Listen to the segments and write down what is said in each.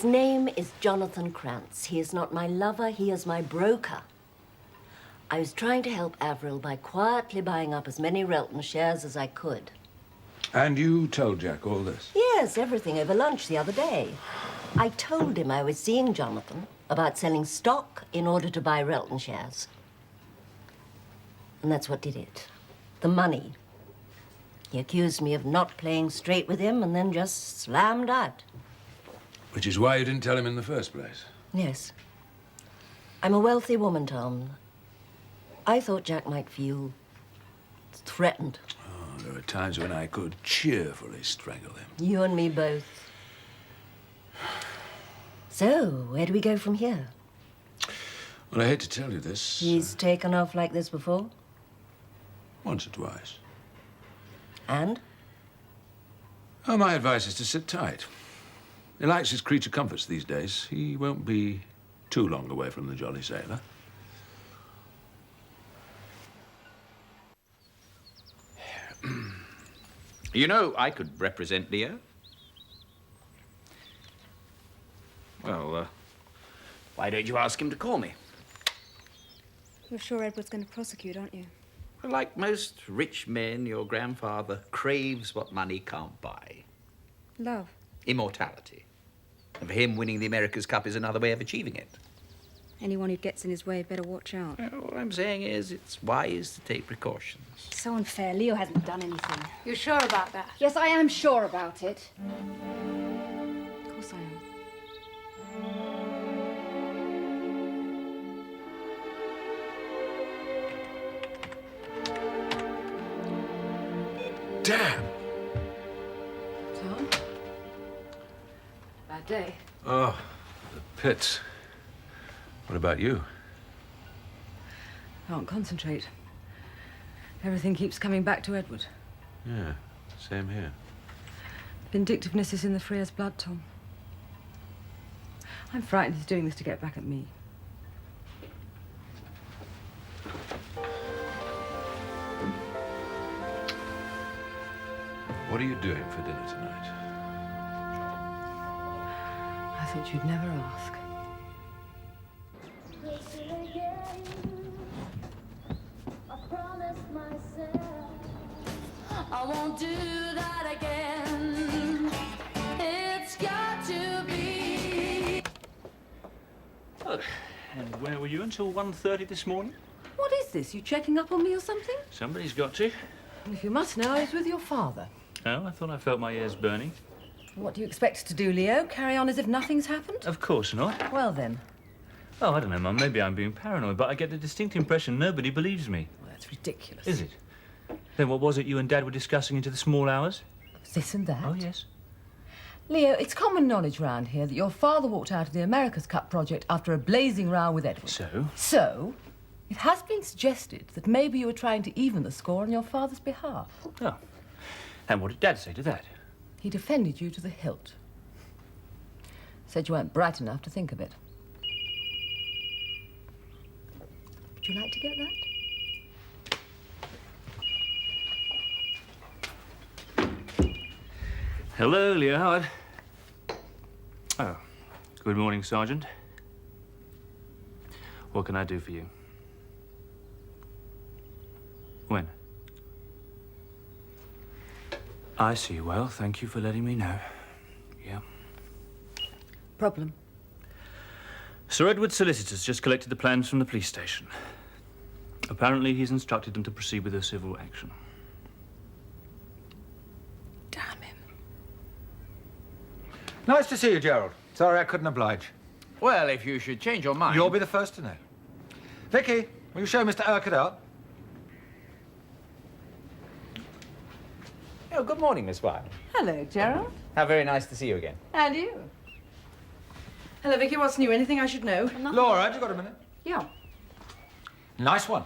His name is Jonathan Krantz. He is not my lover, he is my broker. I was trying to help Avril by quietly buying up as many Relton shares as I could. And you told Jack all this? Yes, everything over lunch the other day. I told him I was seeing Jonathan about selling stock in order to buy Relton shares. And that's what did it. The money. He accused me of not playing straight with him and then just slammed out. Which is why you didn't tell him in the first place. Yes. I'm a wealthy woman, Tom. I thought Jack might feel threatened. Oh, there are times when I could cheerfully strangle him. You and me both. So, where do we go from here? Well, I hate to tell you this. He's taken off like this before? Once or twice. And? Oh, my advice is to sit tight. He likes his creature comforts these days. He won't be too long away from the Jolly Sailor. You know, I could represent Leo. Well, why don't you ask him to call me? You're sure Edward's going to prosecute, aren't you? Like most rich men, your grandfather craves what money can't buy. Love. Immortality. And for him, winning the America's Cup is another way of achieving it. Anyone who gets in his way better watch out. Well, all I'm saying is it's wise to take precautions. So unfair. Leo hasn't done anything. You're sure about that? Yes, I am sure about it. Of course I am. Damn! Tom? Bad day. Oh, the pits. What about you? Can't concentrate. Everything keeps coming back to Edward. Yeah, same here. Vindictiveness is in the Freer's blood, Tom. I'm frightened he's doing this to get back at me. What are you doing for dinner tonight? I thought you'd never ask. I won't do that again. It's got to be. Oh, and where were you until 1:30 this morning? What is this? You checking up on me or something? Somebody's got to. If you must know, I was with your father. Oh, I thought I felt my ears burning. What do you expect to do, Leo? Carry on as if nothing's happened? Of course not. Well, then. Oh, I don't know, Mum. Maybe I'm being paranoid, but I get the distinct impression nobody believes me. Well, that's ridiculous. Is it? Then what was it you and Dad were discussing into the small hours? This and that? Oh, yes. Leo, it's common knowledge round here that your father walked out of the America's Cup project after a blazing row with Edward. So? So, it has been suggested that maybe you were trying to even the score on your father's behalf. Oh. And what did Dad say to that? He defended you to the hilt. Said you weren't bright enough to think of it. Would you like to get that? Hello, Leo Howard. Oh, good morning, Sergeant. What can I do for you? When? I see. Well, thank you for letting me know. Yeah. Problem. Sir Edward's solicitors just collected the plans from the police station. Apparently, he's instructed them to proceed with a civil action. Damn him. Nice to see you, Gerald. Sorry I couldn't oblige. Well, if you should change your mind... You'll be the first to know. Vicky, will you show Mr. Urquhart out? Oh, good morning, Miss Wilde. Hello, Gerald. How very nice to see you again. And you. Hello, Vicky. What's new? Anything I should know? Laura, have you got a minute? Yeah. Nice one.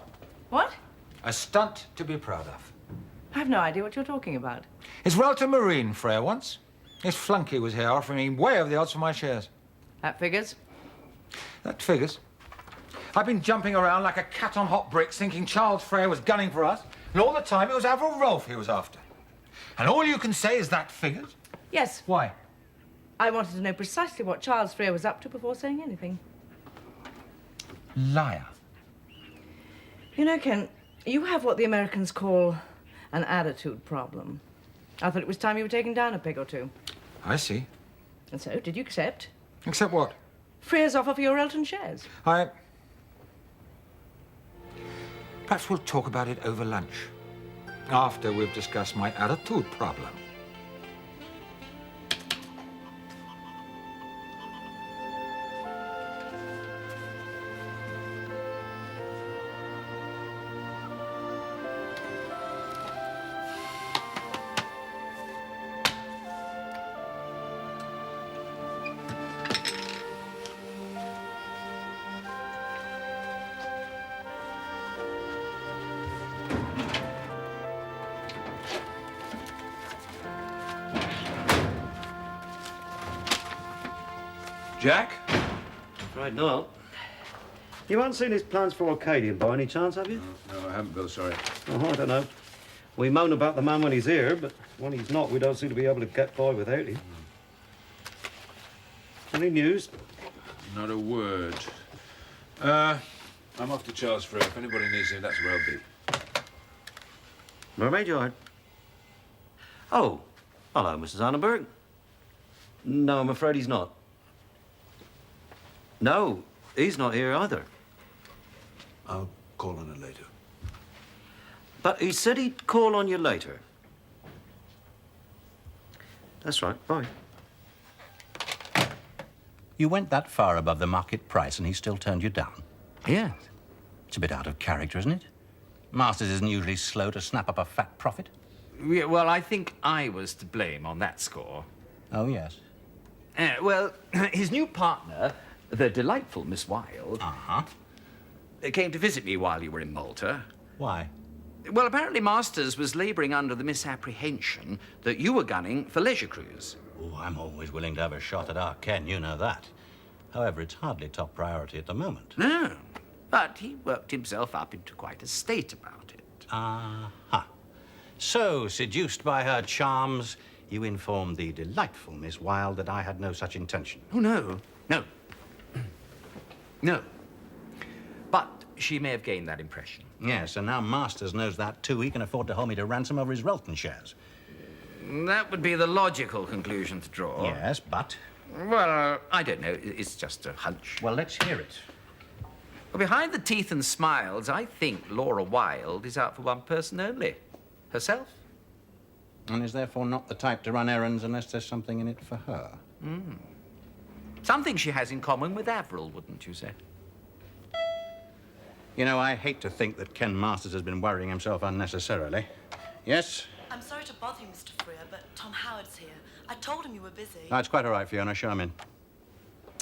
What? A stunt to be proud of. I have no idea what you're talking about. It's Relton Marine Freya once. His flunky was here offering me way over the odds for my shares. That figures. That figures. I've been jumping around like a cat on hot bricks thinking Charles Freya was gunning for us, and all the time it was Avril Rolfe he was after. And all you can say is that figures? Yes. Why? I wanted to know precisely what Charles Freer was up to before saying anything. Liar. You know, Ken, you have what the Americans call an attitude problem. I thought it was time you were taken down a peg or two. I see. And so, did you accept Except what? Freer's offer for your Elton shares? Perhaps we'll talk about it over lunch. After we've discussed my attitude problem. Jack? Afraid not. You haven't seen his plans for Arcadia by any chance, have you? No, I haven't, Bill, sorry. Oh, I don't know. We moan about the man when he's here, but when he's not, we don't seem to be able to get by without him. Any news? Not a word. I'm off to Charles Freer. If anybody needs him, that's where I'll be. Mermaid Yard. Oh, hello, Mrs. Annenberg. No, I'm afraid he's not. No, he's not here either. I'll call on her later. But he said he'd call on you later. That's right, bye. You went that far above the market price and he still turned you down? Yes. It's a bit out of character, isn't it? Masters isn't usually slow to snap up a fat profit. Yeah, well, I think I was to blame on that score. Oh, yes. Well, his new partner, the delightful Miss Wilde, came to visit me while you were in Malta. Why? Well, apparently Masters was labouring under the misapprehension that you were gunning for leisure cruise. Oh, I'm always willing to have a shot at our Ken, you know that. However, it's hardly top priority at the moment. No, but he worked himself up into quite a state about it. So, seduced by her charms, you informed the delightful Miss Wilde that I had no such intention. Oh, no. No. But she may have gained that impression. Yes, and now Masters knows that too. He can afford to hold me to ransom over his Relton shares. That would be the logical conclusion to draw. Yes, but? Well, I don't know. It's just a hunch. Well, let's hear it. Well, behind the teeth and smiles, I think Laura Wilde is out for one person only. Herself. And is therefore not the type to run errands unless there's something in it for her. Something she has in common with Avril, wouldn't you say? You know, I hate to think that Ken Masters has been worrying himself unnecessarily. Yes? I'm sorry to bother you, Mr. Freer, but Tom Howard's here. I told him you were busy. No, it's quite all right, Fiona. Show him in.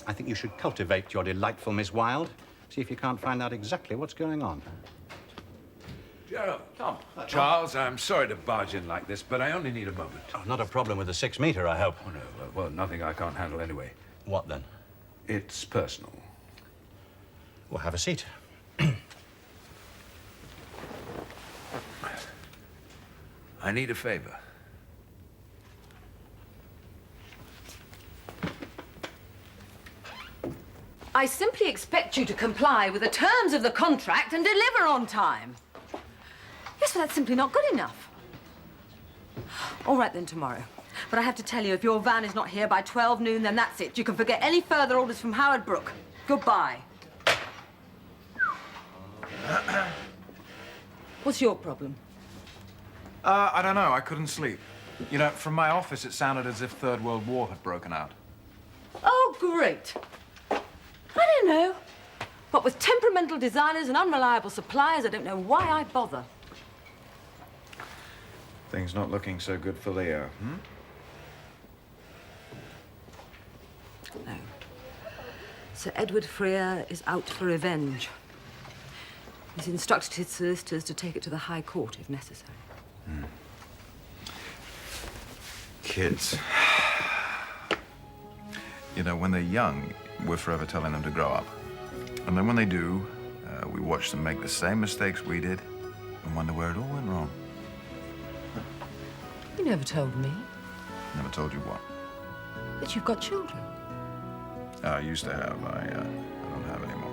I think you should cultivate your delightful Miss Wilde. See if you can't find out exactly what's going on. Gerald. Tom. Charles, I'm sorry to barge in like this, but I only need a moment. Oh, not a problem with the 6 meter, I hope. Oh, no. Well, nothing I can't handle anyway. What then? It's personal. Well, have a seat. I need a favor. I simply expect you to comply with the terms of the contract and deliver on time. Yes, but that's simply not good enough. All right, then, tomorrow. But I have to tell you, if your van is not here by 12 noon, then that's it. You can forget any further orders from Howard Brook. Goodbye. What's your problem? I don't know. I couldn't sleep. You know, from my office, it sounded as if Third World War had broken out. Oh, great. I don't know. What with temperamental designers and unreliable suppliers, I don't know why I bother. Things not looking so good for Leo, No. Sir Edward Freer is out for revenge. He's instructed his solicitors to take it to the High Court if necessary. Kids. You know, when they're young, we're forever telling them to grow up. And then when they do, we watch them make the same mistakes we did and wonder where it all went wrong. You never told me. Never told you what? But you've got children. I used to have. I don't have any more.